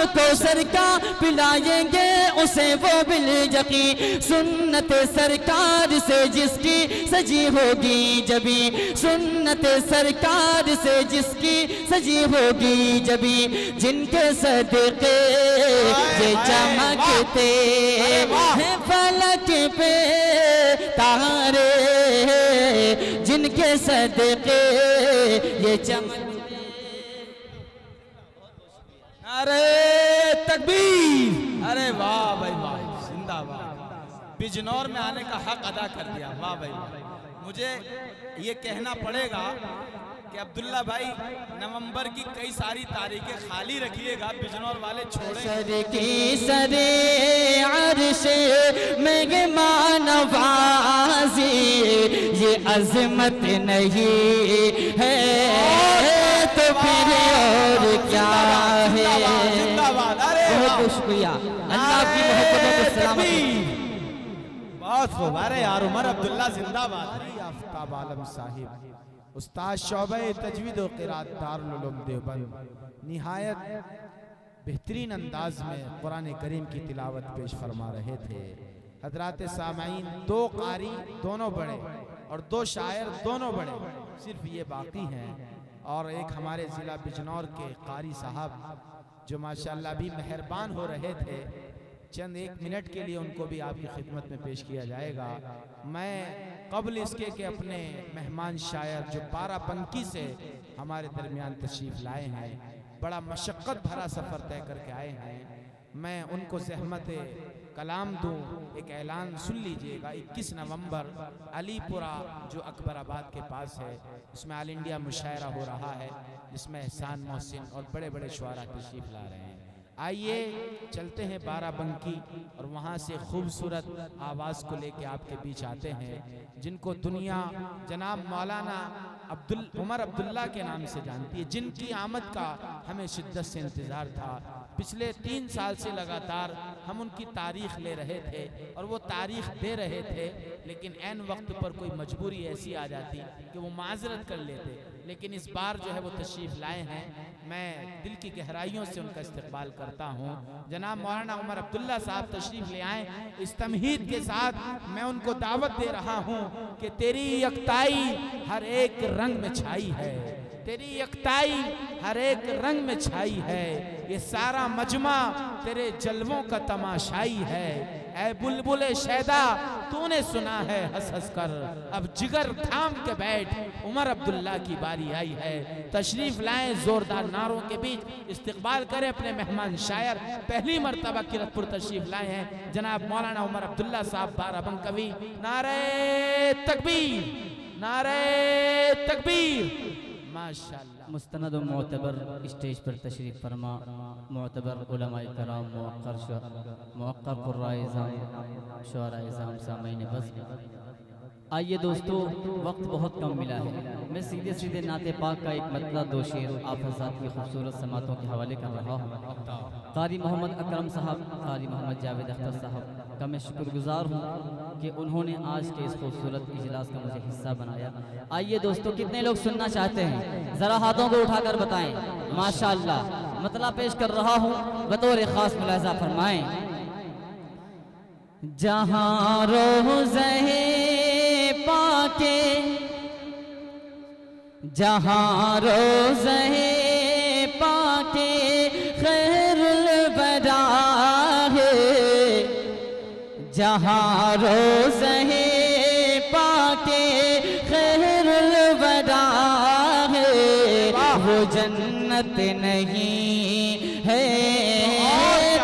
को सरका पिलाएंगे उसे वो बिल यकी। सुन्नत सरकार से जिसकी सजी होगी जबी, सुन्नत सरकार से जिसकी सजी होगी जबी, जिनके सदके ये चमकते हैं फलक पे तारे, जिनके सदके ये चमकते। अरे तकबीर, अरे वाह भाई वाह, जिंदाबाद। बिजनौर में आने का हक अदा कर दिया, वाह भाई वाह। मुझे ये कहना पड़ेगा कि अब्दुल्ला भाई नवंबर की कई सारी तारीखें खाली रखिएगा, बिजनौर वाले छोड़े। सर की सरे अर्शे मेहमान नवाज़ी ये अज़मत नहीं है तो फिर और क्या है। बहुत शुक्रिया, अल्लाह की मोहब्बत को सलामत। बहुत खूब। अरे यार उमर अब्दुल्ला जिंदाबाद। आफ्ताब आलम साहिब उस्ताद शोबे तजवीद व क़िराअत दारुल उलूम देवबंद निहायत बेहतरीन अंदाज में कुरान करीम की तिलावत पेश फरमा रहे थे। हजरात सामाईन, दो कारी दोनों बड़े और दो शायर दोनों बड़े सिर्फ ये बाकी हैं, और एक हमारे ज़िला बिजनौर के कारी साहब जो माशाअल्लाह भी मेहरबान हो रहे थे। चंद एक मिनट के लिए उनको भी आपकी खिदमत में पेश किया जाएगा। मैं कबल इसके कि अपने मेहमान शायर जो बाराबंकी से हमारे दरमियान तशरीफ़ लाए हैं, बड़ा मशक्क़त भरा सफ़र तय करके आए हैं, मैं उनको ज़हमत कलाम दूँ। एक ऐलान सुन लीजिएगा। 21 नवंबर अलीपुरा जो अकबराबाद के पास है, उसमें ऑल इंडिया मुशायरा हो रहा है, जिसमें एहसान मोहसिन और बड़े बड़े शुआरा तशरीफ़ ला रहे हैं। आइए चलते हैं बाराबंकी और वहाँ से खूबसूरत आवाज़ को लेके आपके बीच आते हैं, जिनको दुनिया जनाब मौलाना उमर अब्दुल्ला के नाम से जानती है, जिनकी आमद का हमें शिद्दत से इंतज़ार था। पिछले 3 साल से लगातार हम उनकी तारीख़ ले रहे थे और वो तारीख़ दे रहे थे, लेकिन ऐन वक्त पर कोई मजबूरी ऐसी आ जाती कि वो माजरत कर लेते। लेकिन इस बार जो है वो तशरीफ़ लाए हैं, मैं दिल की गहराइयों से उनका इस्तकबाल करता हूँ। जनाब मौलाना उमर अब्दुल्ला साहब तशरीफ़ ले आए। इस तमहीद के साथ मैं उनको दावत दे रहा हूँ कि तेरी यकताई हर एक रंग में छाई है, तेरी यकताई हर एक रंग में छाई है, ये सारा मजमा तेरे जलवों का तमाशाई है। ऐ बुलबुले शैदा तूने सुना है हंस हंस कर, अब जिगर थाम के बैठ, उमर अब्दुल्ला की बारी आई है। तशरीफ लाएं, जोरदार नारों के बीच इस्तकबाल करें अपने मेहमान शायर। पहली मरतबा किरतपुर तशरीफ लाए हैं जनाब मौलाना उमर अब्दुल्ला साहब बाराबंकवी। नारे तकबीर, नारे तकबीर। माशाअल्लाह। मुस्तनद व मोतबर स्टेज पर तशरीफ़ फरमा मोतबर उलमाए कराम मुअक्कर कुर्राए शुअराए सामईन बज़। आइए दोस्तों, वक्त बहुत कम मिला है, मैं सीधे सीधे नाते पाक का एक मतला दो शेर आप हज़रात की खूबसूरत समातों के हवाले कर रहा हूँ। कारी मोहम्मद अकरम साहब, कारी मोहम्मद जावेद अख्तर साहब का मैं शुक्रगुजार हूँ कि उन्होंने आज के इस खूबसूरत इजलास का मुझे हिस्सा बनाया। आइए दोस्तों, कितने लोग सुनना चाहते हैं, ज़रा हाथों को उठाकर बताएं। माशाअल्लाह, मतला पेश कर रहा हूँ, बतौर ख़ास मुलाज़ा फरमाएं। जहाँ रोज़े पाके, जहाँ रोज़े पाके खैरुल बरा है, जहाँ रोज़े पाके खैरुल बरा है, वो जन्नत नहीं है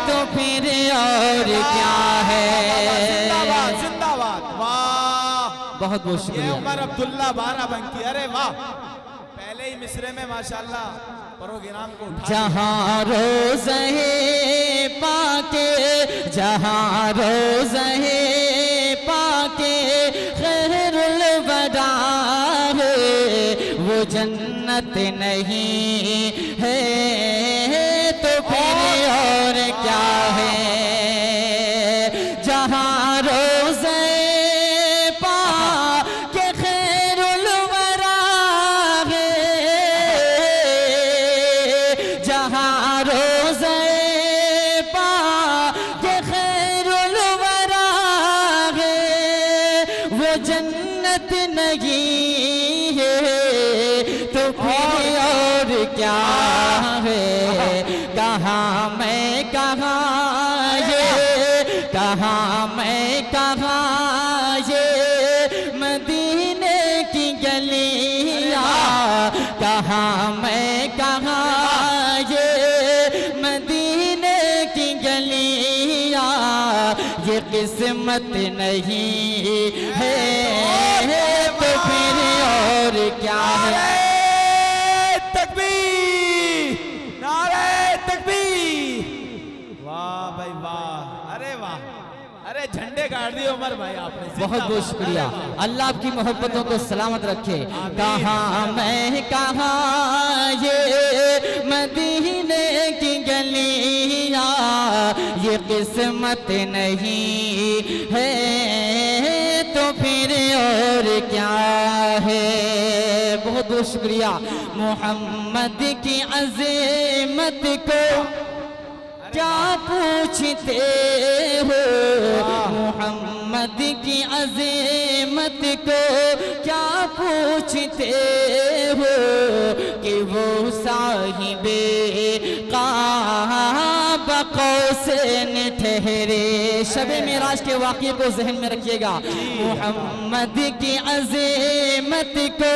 तो फिर और क्या है। जिंदाबाद। वाह, बहुत बहुत शुक्रिया। उमर अब्दुल्ला बाराबंकी। अरे वाह, पहले ही मिसरे में माशाअल्लाह प्रोग्राम को उठा। जहाँ रोज़े पाके, जहाँ रोज़े पाके खैरुल बरा है, वो जन्नत नहीं है तो फिर और क्या है। जहाँ रोज़े पाके खैरुल बरा है, जहाँ रोज़े क्या है, कहाँ मैं कहाँ ये, कहाँ मैं कहाँ ये मदीने की गलियाँ, कहाँ मैं कहाँ ये मदीने की गलियाँ, ये किस्मत नहीं है तो फिर और क्या है। तकबीर, नारे तकबीर, वाह भाई वाह, अरे वाह, अरे झंडे गाड़ दिए उमर भाई आपने। बहुत बहुत शुक्रिया, अल्लाह आपकी मोहब्बतों को सलामत रखे। कहाँ मैं कहाँ ये मदीने की गलियाँ, ये किस्मत नहीं है तो फिर और क्या है। बहुत बहुत शुक्रिया। मोहम्मद की अज़ीमत को क्या पूछते हो, मोहम्मद की अज़ीमत को क्या पूछते हो, कि वो साहिबे काबा कौसैन ठहरे। शबे मेराज के वाक़े को जहन में रखिएगा। मोहम्मद की अज़ीमत को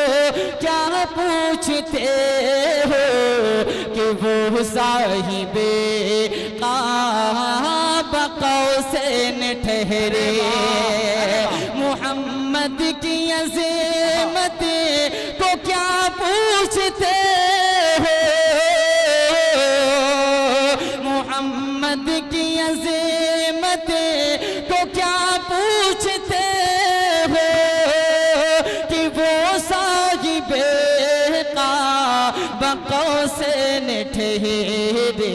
क्या पूछते हो, कि वो साहिबे काबा कौसैन ठहरे। मोहम्मद की अज़ीमत को क्या पूछते हो, मोहम्मद की अज़ीमत को क्या पूछते हो, कि वो साहिबे काबा कौसैन ठहरे।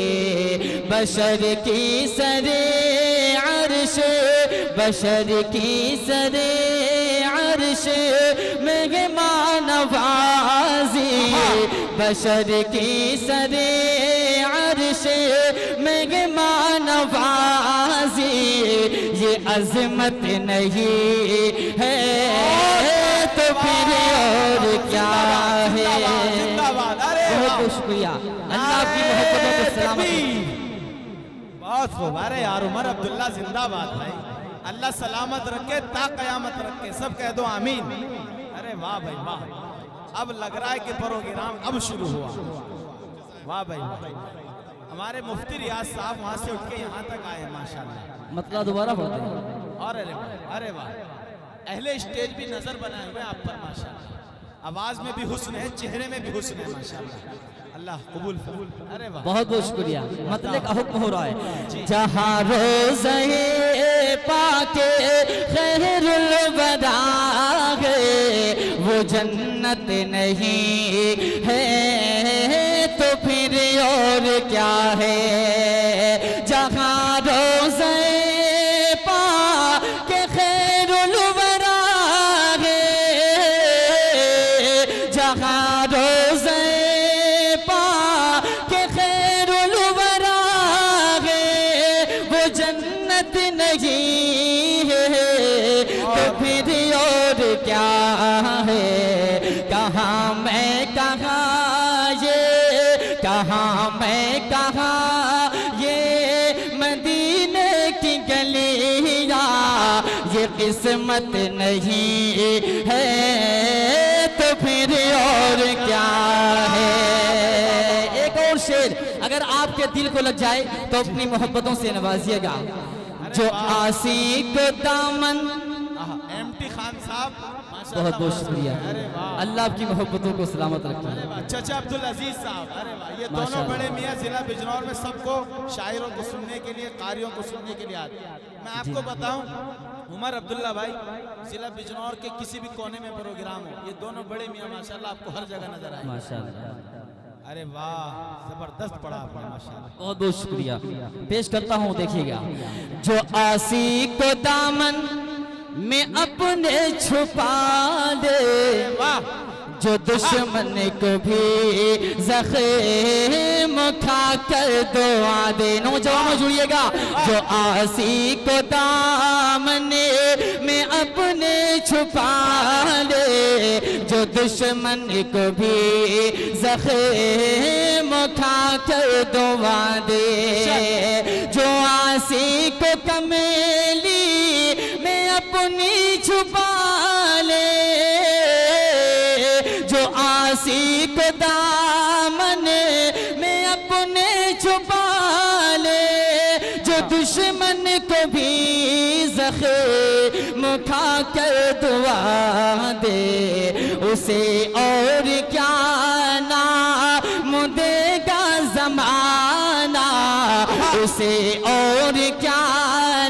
बशर की सरे अर्श, बशर की सरे अर्श मेहमान नवाज़ी, बशर की सरे अर्श मेहमान नवाज़ी, ये अज़मत नहीं है तो फिर और क्या है। बहुत बहुत शुक्रिया, अल्लाह की मोहब्बतों को सलामत। बहुत खूब, अरे यार उमर अब्दुल्ला जिंदाबाद भाई, अल्लाह सलामत रखे ता कयामत रखे, सब कह दो आमीन। अरे वाह भाई वाह, अब लग रहा है कि प्रोग्राम अब शुरू हुआ। वाह भाई वाह, हमारे मुफ्ती रियाज साहब वहां से उठ के यहाँ तक आए माशाल्लाह। मतलब दोबारा बोलते हैं। और अरे वाह, अहले स्टेज भी नजर बनाए हुए आप पर माशाल्लाह, आवाज में भी हुस्न है, चेहरे में भी हुस्न है माशाल्लाह, अल्लाह कबूल। अरे वाह, बहुत बहुत शुक्रिया। मतलब का हुक्म हो रहा है। जहाँ रोज़े पाके खैरुल वदा है, वो जन्नत नहीं है तो फिर और क्या है। जहाँ रोज़े पाके खैरुल वदा है, जहाँ रोज़े नहीं है तो फिर और क्या है। कहाँ मैं कहाँ ये, कहाँ मैं कहाँ ये मदीने की गलियाँ, ये किस्मत नहीं है तो फिर और क्या है। एक और शेर अगर आपके दिल को लग जाए तो अपनी मोहब्बतों से नवाजिएगा। जो आशिक दामन, एमटी खान साहब बहुत बहुत शुक्रिया, अल्लाह आपकी मोहब्बतों को सलामत रखे। चाचा अब्दुल अजीज साहब, अरे वाह, ये दोनों बड़े मियाँ जिला बिजनौर में सबको शायरों को सुनने के लिए, कारियों को सुनने के लिए आते हैं। मैं आपको बताऊं, उमर अब्दुल्ला भाई जिला बिजनौर के किसी भी कोने में प्रोग्राम हो, ये दोनों बड़े मियाँ माशाल्लाह आपको हर जगह नजर आए माशाल्लाह। अरे वाह, जबरदस्त पढ़ा आपने माशाल्लाह। बहुत बहुत शुक्रिया। पेश करता हूँ, देखिएगा। जो आशिक को दामन में अपने छुपा दे, जो दुश्मन को भी ज़ख़म खा कर दुआ दे। नौजवानों जुड़िएगा। जो आसी को दामने में अपने छुपा ले, जो दुश्मन को भी ज़ख़म खा कर दुआ दे, जो आसी को कमेली में अपनी छुपा ले, जो आसी को दामन में अपने छुपा ले, जो दुश्मन को भी ज़ख़म खा कर दुआ दे, उसे और क्या नाम देगा ज़माना, उसे और क्या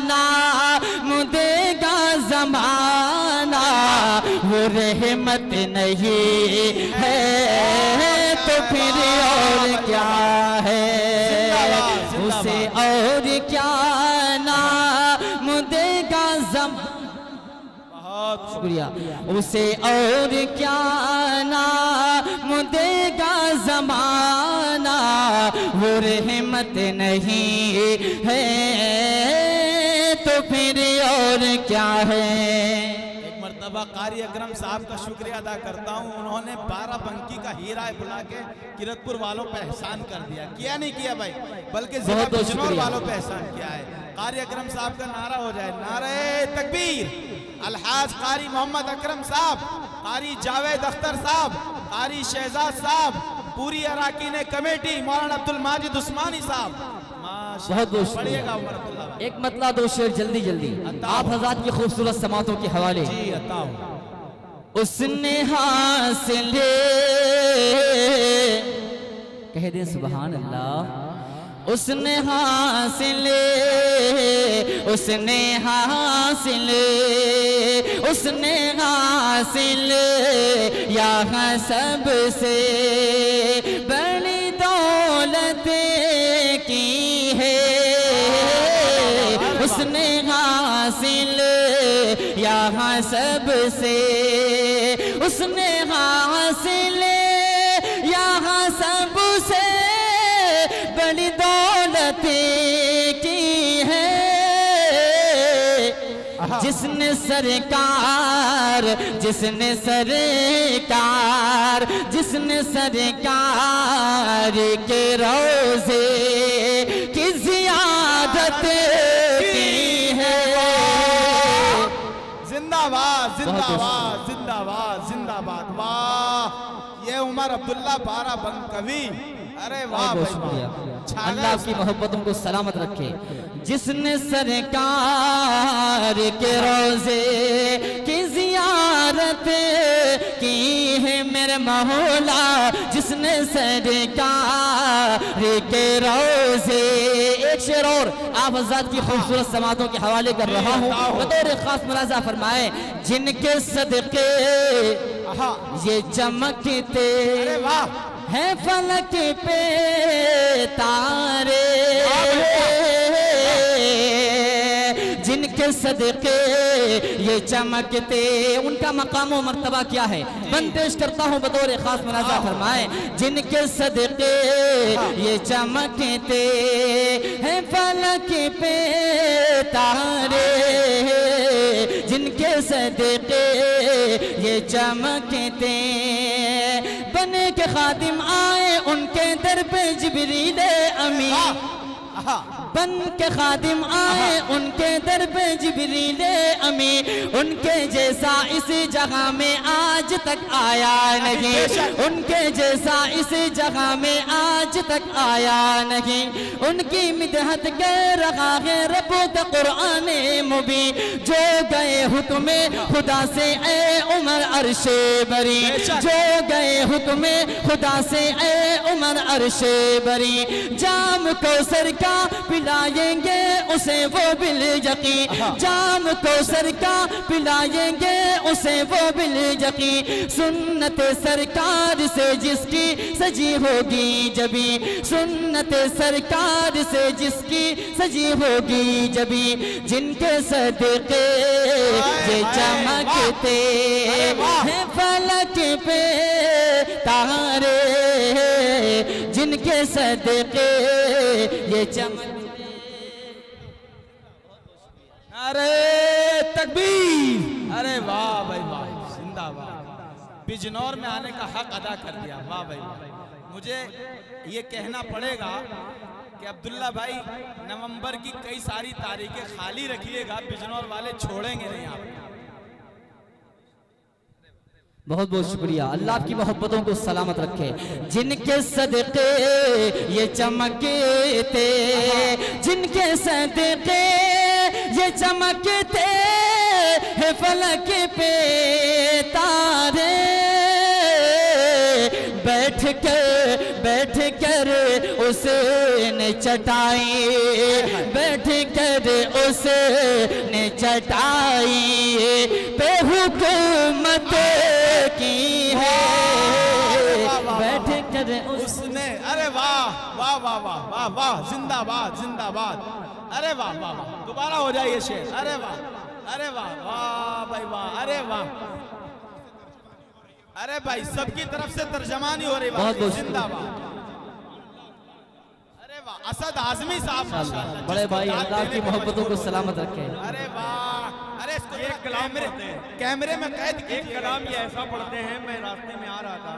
नाम देगा ज़माना। वो रहमत नहीं है तो फिर और क्या है, उसे और क्या नाम देगा बहुत शुक्रिया, उसे और क्या नाम देगा ज़माना। वो रहमत नहीं है तो फिर और क्या है। मरतबा कारी अकरम साहब का शुक्रिया अदा करता हूँ, उन्होंने 12 बंकी का हीरा बुला के किरतपुर वालों पर एहसान कर दिया। किया नहीं किया भाई, बल्कि जिला बिजनौर वालों पर एहसान किया है। कारी अकरम साहब का नारा हो जाए, नारे तकबीर। अलहाज कारी मोहम्मद अकरम साहब, कारी जावेद अख्तर साहब, कारी शहजाद साहब, पूरी अराकीन कमेटी, मौलाना अब्दुल माजिद उस्मानी साहब, बहुत बहुत शुक्रिया। एक मतला दो शेर जल्दी जल्दी आप हज़रात की खूबसूरत समातों के हवाले। उसने हासिल कह दे सुभान अल्लाह। उसने हासिल, उसने हासिल, उसने हासिल यहाँ सबसे बड़ी दौलत की है। उसने हासिल यहाँ सबसे, उसने हासिल यहाँ सबसे बड़ी दौलत की है। जिसने सरकार, जिसने सरकार, जिसने सरकार के रोज़े की ज़ियारत की है। जिंदाबाद जिंदाबाद जिंदाबाद जिंदाबाद। वाह, ये उमर अब्दुल्ला 12 बंक कवि। अरे वाह, अल्लाह की मोहब्बतों को सलामत रखे। जिसने सरकार के रोज़े की ज़ियारत की है मेरे मौला, जिसने सरकार के रोज़े। एक शेर और आप हज़रात की खूबसूरत समातों के हवाले कर रहा हूँ, बतौर खास मुलाज़ा फरमाए। जिनके सदके ये चमकते है फलक पे तारे, जिनके सदके ये चमकते, उनका मकाम व मर्तबा क्या है बंदिश करता हूँ बतौर खास मुलाज़ा फरमाए। जिनके सदके ये चमकते हैं फलक पे तारे, जिनके सदके ये चमकते बन के खादिम आए उनके दर पे जिब्रील अमी, बन के खादिम आए उनके दर पे जिब्रील अमी। उनके जैसा इस जगह में आज तक आया नहीं, उनके जैसा इस जगह में आज तक आया नहीं। उनकी मिदहत कर रहा है रब कुरान मुबी, जो गए हुक्म खुदा से ए उमर अर्शे बरी, जो गए हुक्म खुदा से ए उमर अर्शे बरी। जाम कौसर का पिलाएंगे उसे वो बिल यकी, जाम कौसर का पिलाएंगे उसे वो बिल यकी। सुन्नत सरकार से जिसकी सजी होगी जबी, सुन्नत सरकार से जिसकी सजी होगी जबी। जिनके सदके ये चमकते हैं फलक फलक पे तारे, जिनके सदके ये चमकते। अरे तकबीर, अरे वाह भाई वाह, जिंदाबाद। बिजनौर में आने का हक अदा कर दिया, वाह भाई वाह। मुझे ये कहना पड़ेगा कि अब्दुल्ला भाई नवंबर की कई सारी तारीखें खाली रखिएगा, बिजनौर वाले छोड़ेंगे नहीं आपको। बहुत बहुत शुक्रिया, अल्लाह आपकी मोहब्बतों को सलामत रखे। जिनके सदके ये चमकते, जिनके सदके ये चमकते है फलक पे तारे, बैठ कर उसने चटाई, बैठ कर उसने चटाई पे हुकूमत की है, बैठ कर उसने। अरे वाह वाह वाह वाह वाह वाह, जिंदाबाद जिंदाबाद। अरे वाह वाह वाह, दोबारा हो जाइए शेर। अरे वाह, अरे वाह वाह भाई वाह, अरे वाह। अरे भाई सबकी तरफ से तर्जमानी हो रही है, जिंदाबाद। अरे वाह, असद आजमी साहब माशाल्लाह, बड़े भाई अल्लाह की मोहब्बतों को सलामत रखे। अरे वाह, अरे इसको कैमरे में कैद कीजिए। एक कलाम ये ऐसा पढ़ते हैं, मैं रास्ते में आ रहा था,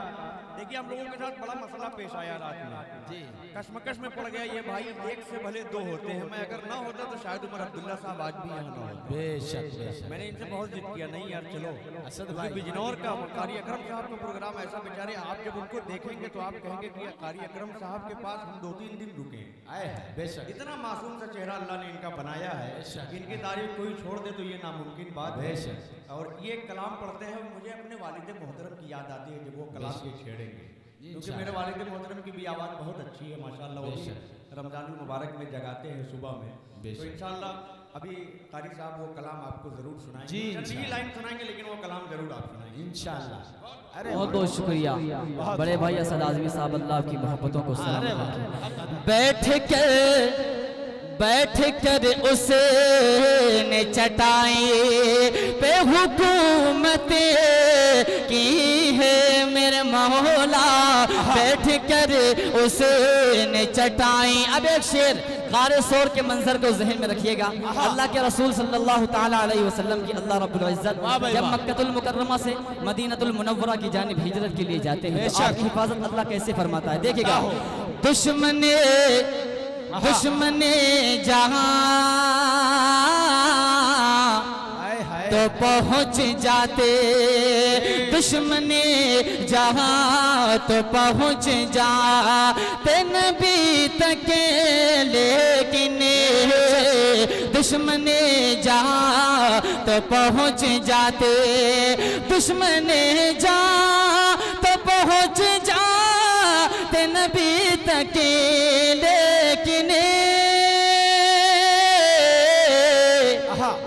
देखिए हम लोगों के साथ बड़ा मसला पेश आया रात में जी, कश्मकश में पड़ गया। ये भाई एक से भले दो होते हैं, मैं अगर ना होता तो शायद उमर अब्दुल्ला साहब आज भी यहाँ ना होते। बेशक बेशक, मैंने इनसे बहुत जिद किया, नहीं यार चलो। असद भाई, बिजनौर का कारी अकरम साहब का प्रोग्राम ऐसा, बेचारे आप जब उनको देखेंगे तो आप कहेंगे कि कारी अकरम साहब के पास हम 2-3 दिन रुके आए हैं। बेशक, इतना मासूम सा चेहरा अल्लाह ने इनका बनाया है, इनकी तारीफ कोई छोड़ दे तो ये नामुमकिन बात है। और ये कलाम पढ़ते हैं, मुझे अपने वालिद मोहतरम की याद आती है जब वो कलाम ये छेड़ेंगे, क्योंकि मेरे वालिद मोहतरम की भी आवाज़ बहुत अच्छी है माशाल्लाह। वो भी रमजानुल मुबारक में जगाते हैं सुबह में, तो इंशाल्लाह अभी कारी साहब वो कलाम आपको जरूर सुनाएंगे जी। चंद लाइन सुनाएंगे, लेकिन वो कलाम जरूर आप सुनाएंगे इंशाल्लाह। अरे बहुत बहुत शुक्रिया बड़े भाई असद आजमी साहब, अल्लाह की मोहब्बतों को सलाम। बैठ कर उसने चटाई पे हुकूमत की है मेरे मौला, बैठ कर उसने चटाई। अब एक शेर गारे शोर के मंजर को जहन में रखिएगा। अल्लाह के रसूल सल्लल्लाहु ताला अलैहि वसल्लम की अल्लाह रब्बुल इज्जत जब मक्कतुल मुकर्रमा से मदीनतुल मुनव्वरा की जानिब हिजरत के लिए जाते हैं तो आपकी हिफाजत अल्लाह कैसे फरमाता है, देखिएगा। दुश्मने जहां तो पहुंच जाते, दुश्मने जहां तो पहुंच जाते नबी तक, लेकिन दुश्मने जहां तो पहुंच जाते, दुश्मने जहां तो पहुंच जाते नबी तक, लेकिन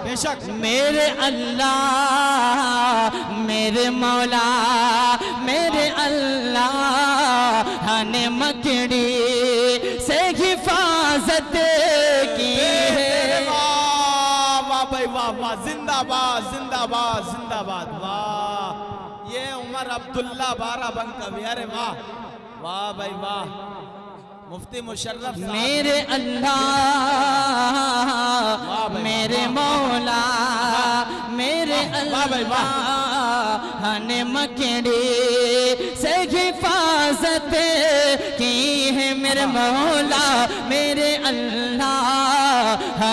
बेशक मेरे अल्लाह मेरे मौला मेरे अल्लाह ने मकड़ी से हिफाजत की है। वाह भाई वाह वाह, जिंदाबाद जिंदाबाद जिंदाबाद। वाह, ये उमर अब्दुल्ला बाराबंकी, अरे वाह वाह भाई वाह। मुफ्ती मुशर्रफ मेरे अल्लाह मेरे मौला मेरे अल्लाह ने मकड़ी से हिफाजत की है मेरे मौला मेरे अल्लाह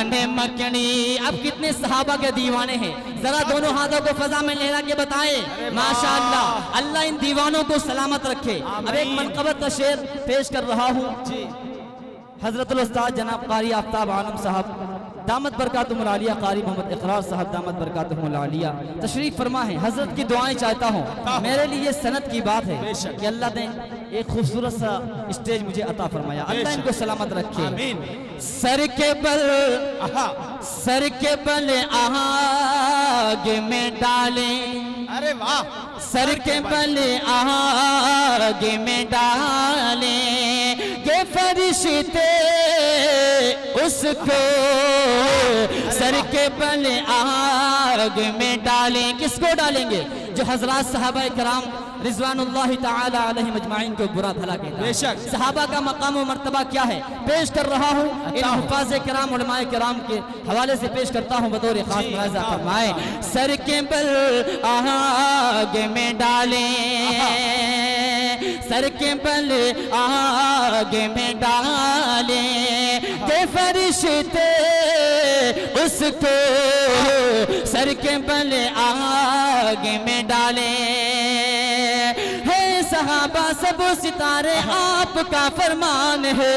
ने मकड़ी। अब कितने सहाबा के दीवाने हैं, जरा दोनों हाथों को फजा में लहरा के बताएं माशाअल्लाह। अल्लाह इन दीवानों को सलामत रखे। अब एक मनक़बत का शेर पेश कर रहा हूँ। हजरतुल उस्ताद जनाब कारी आफ्ताब आलम साहब दामत बरकातुहुल आलिया, कारी मोहम्मद इकरार साहब दामत बरकातुहुल आलिया तशरीफ फरमा है। हजरत की दुआएं चाहता हूँ। मेरे लिए सनत की बात है कि अल्लाह ने एक खूबसूरत सा स्टेज मुझे अता फरमाया। अल्लाह इनको सलामत रखे। सर के बल आग में डालें, अरे वाह, सर के बल आग में डालें ये फरिश्ते उसको, सर के बल आग में डालें। किसको डालेंगे? जो हजरात साहबा कराम रिज़वानुल्लाहि ताला अलैहिम अजमाइन को बुरा भला कहता है। बेशक सहाबा का मकाम व मर्तबा क्या है पेश कर रहा हूँ, इन हुफ़ाज़ किराम उलमाए किराम के हवाले से पेश करता हूँ बतौर खास मुलाज़ा फरमाए। सर के बल आगे में डाले, सर के बल आगे में डाले, के फरिश्ते उसको सर के बल आगे में डाले। है सहाबा सब सितारे आपका फरमान है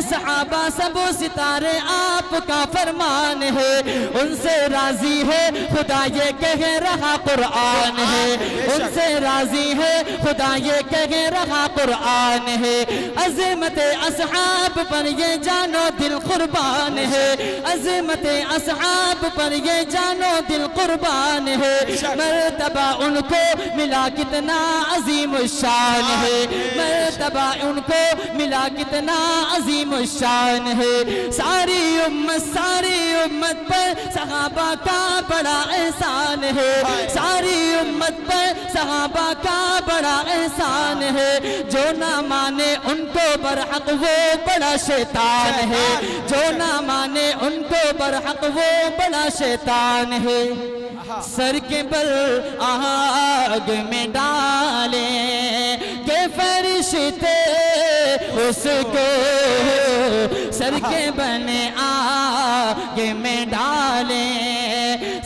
सहाबा सब सितारे आपका फरमान है, उनसे राजी है खुदा ये कह रहा कुरान है, उनसे राजी है खुदा ये कह रहा कुरान है। अज़मत असहाब पर ये जानो दिल कुर्बान है, अज़मत असहाब पर ये जानो दिल कुर्बान है। मर्तबा उनको मिला कितना अजीम शान है, मर्तबा उनको मिला कितना अजीम शान है। सारी उम्मत पर सहाबा का बड़ा एहसान है, सारी उम्मत पर सहाबा का बड़ा एहसान है। जो ना माने उनको बरहक वो बड़ा शैतान है, जो ना माने उनको बरहक वो बड़ा शैतान है। सर के बल आग में डाले, के फरिश्ते उसको सर के बल आगे में डाले,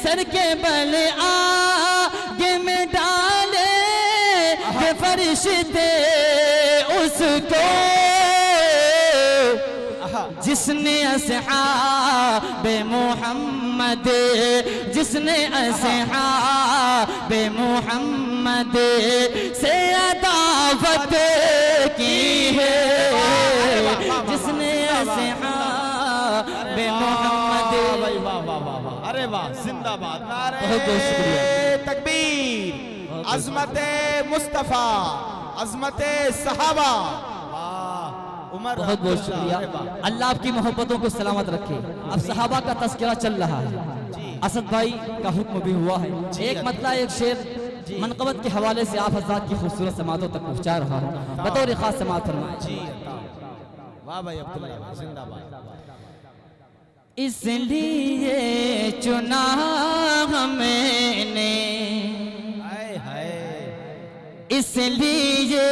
सर के बल आगे में डाले, के फरिश्ते उसको जिसने असहाबे मोहम्मद, जिसने असहाबे मोहम्मद से अदावत की है, जिसने असहाबे मोहम्मद। अरे वाह जिंदाबाद, नारे बहुत बहुत शुक्रिया, तकबीर, अज़मते मुस्तफ़ा, अज़मते सहाबा। बहुत बहुत शुक्रिया, अल्लाह आपकी मोहब्बतों को सलामत रखे। अब सहाबा का तज़किरा चल रहा है, असद भाई का हुक्म भी हुआ है। एक मतला एक शेर मनक़बत के हवाले से आप हज़रात की खूबसूरत समातों तक पहुँचा रहा हूँ, बतौर ख़ास समात फरमाए। वाह भाई अब्दुल्ला भाई जिंदाबाद। इसलिए चुना हमने, इसलिए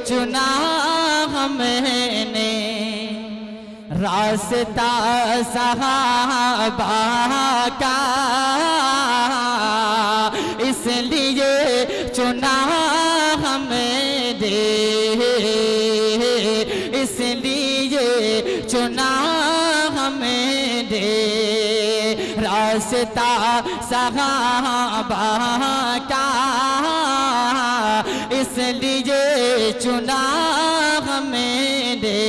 चुना हमने रास्ता सहाबा का, इसलिए चुना हमने, इसलिए चुना हमने रास्ता सहाबा का, इसलिए चुना हमने,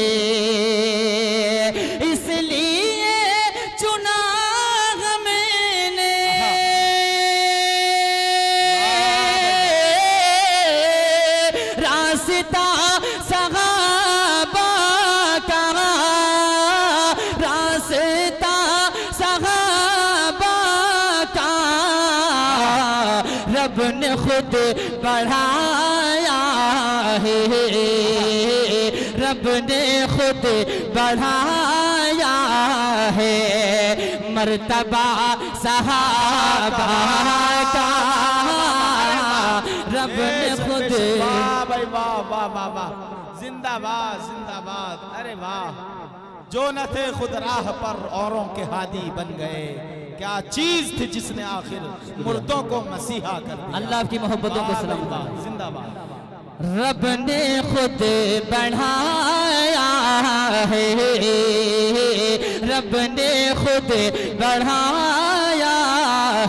इसलिए चुना हमने रास्ता सहाबा का, रास्ता सहाबा का रब ने खुद बढ़ाया है, रब ने खुद बढ़ाया है मर्तबा सहाबा का, रब ने खुद। वाह भाई वाह वाह वाह वाह, जिंदाबाद जिंदाबाद। अरे वाह, जो न थे खुद राह पर औरों के हादी बन गए, क्या चीज थी जिसने आखिर मुर्दों को मसीहा कर दिया। अल्लाह की मोहब्बतों को सलाम। जिंदाबाद। रब ने खुद बढ़ाया है, रब ने खुद बढ़ाया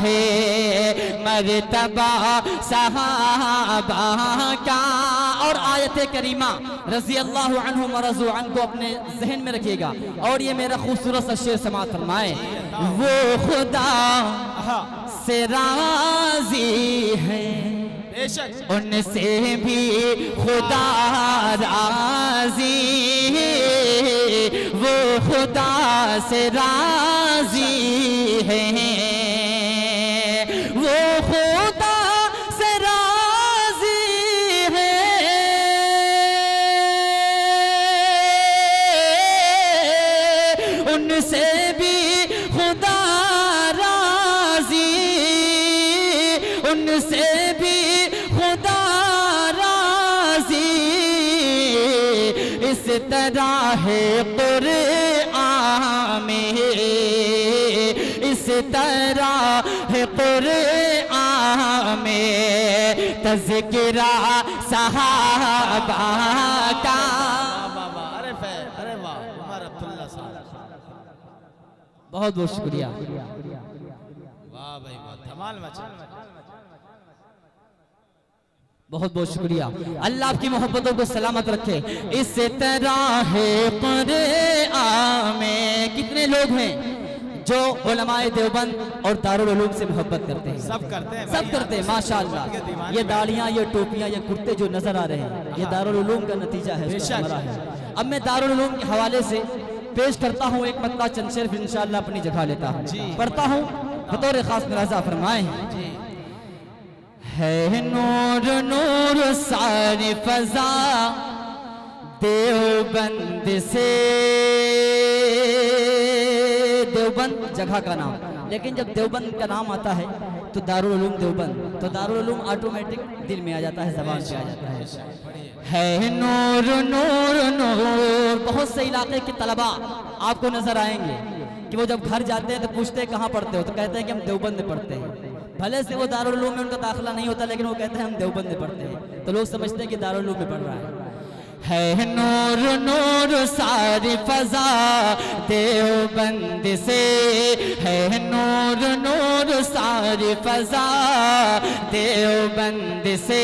है मर्तबा सहाबा का। और आयत करीमा रज़ी अल्लाहु अन्हुम व रज़ू अन्हु को अपने जहन में रखिएगा, और ये मेरा खूबसूरत सा शेर समाअत फरमाए। वो खुदा से राज़ी है, उनसे भी खुदा राज़ी, वो खुदा से राज़ी है, वो खुदा से राज़ी उनसे भी खुदा राजी, उनसे भी खुदा राजी। इस तरह है कुरआन में, इस तरह है कुरआन में तज़किरा सहाबा का। अरे वाह उमर अब्दुल्ला साहब, बहुत बहुत शुक्रिया। वाह भाई वाह, धमाल मचा। बहुत बहुत शुक्रिया। अल्लाह आपकी मोहब्बतों को सलामत रखे। इस तरह है कुरआन में। कितने लोग हैं जो उलमाए देवबंद और दारुल उलूम से मोहब्बत करते हैं? सब करते हैं, सब करते हैं माशाअल्लाह। ये दाढ़ियाँ, ये टोपियाँ, ये कुर्ते जो नजर आ रहे हैं, ये दारुल उलूम का नतीजा है, इसका समरा है। अब मैं दारुल उलूम के हवाले से पेश करता हूँ एक मतला चंद शेर, इंशाअल्लाह अपनी जगह लेता हूँ, पढ़ता हूँ बतौर खास मुलाजा फरमाए। है नूर नूर सारी फजा देवबंद से, देवबंद जगह का नाम, लेकिन जब देवबंद का नाम आता है तो दारुल उलूम देवबंद, तो दारुल उलूम ऑटोमेटिक दिल में आ जाता है, ज़बान पे आ जाता है नूर नूर नूर। बहुत से इलाके के तलबा आपको नजर आएंगे कि वो जब घर जाते हैं तो पूछते हैं कहाँ पढ़ते हो, तो कहते हैं कि हम देवबंद में पढ़ते हैं। भले से वो दारुल उलूम में उनका दाखिला नहीं होता, लेकिन वो कहते हैं हम देवबंद में पढ़ते हैं, तो लोग समझते हैं कि दारुल उलूम में पढ़ रहा है नूर नूर सारी फजा देवबंद से, है नूर नूर सारी फजा देवबंद से,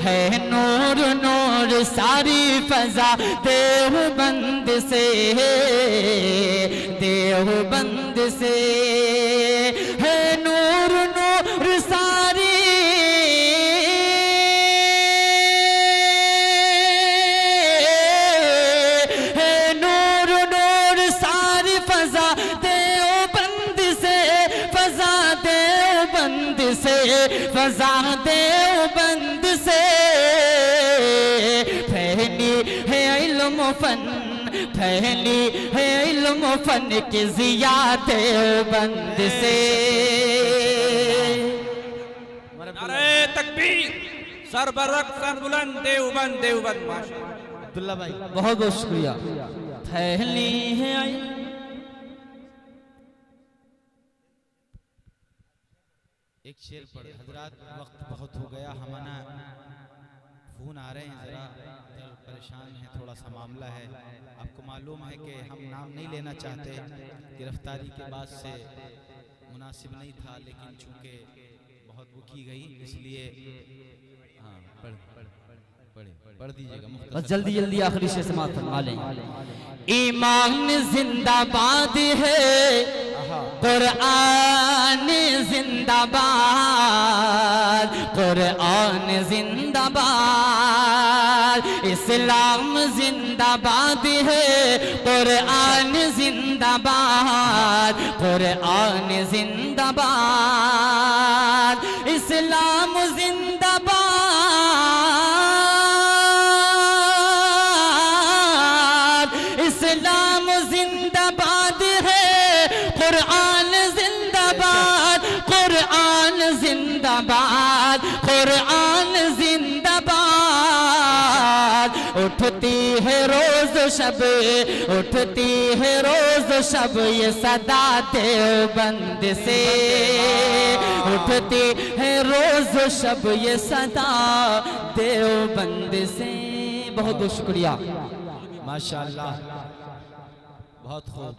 है नूर नूर सारी फजा देवबंद से, देवबंद से है नूर नूर सारी फजा देवबंद से, फैली है इल्म फन, फैली है इल्म फन की ज़िया देवबंद से। नारे तकबीर, सरबरक सरबुलंद देवबंद देवबंद। माशाअल्लाह अब्दुल्ला भाई बहुत बहुत शुक्रिया। फैली है एक शेर पढ़े हजरात, वक्त बहुत हो गया, हमारा फोन आ रहे हैं, जरा परेशान है, थोड़ा सा मामला है। आपको मालूम है कि हम नाम नहीं लेना चाहते, गिरफ्तारी के बाद से मुनासिब नहीं था, लेकिन चूंकि बहुत वो की गई इसलिए हाँ पढ़ दीजिएगा, बस जल्दी जल्दी आखिरी शेर समाप्त फरमा लें। ईमान जिंदाबाद है, कुरआन जिंदाबाद, कुरआन जिंदाबाद, इस्लाम जिंदाबाद है, कुरआन जिंदाबाद, कुरआन जिंदाबाद, इस्लाम जिंदाबाद, इस्लाम जिंदाबाद है, कुरआन जिंदाबाद, कुरआन जिंदाबाद, कुरआन जिंदाबाद। उठती है रोज शब, उठती है रोज शब ये सदा देवबंद से, उठती है रोज शब ये सदा देवबंद से। बहुत बहुत शुक्रिया। माशाअल्लाह, बहुत खूब।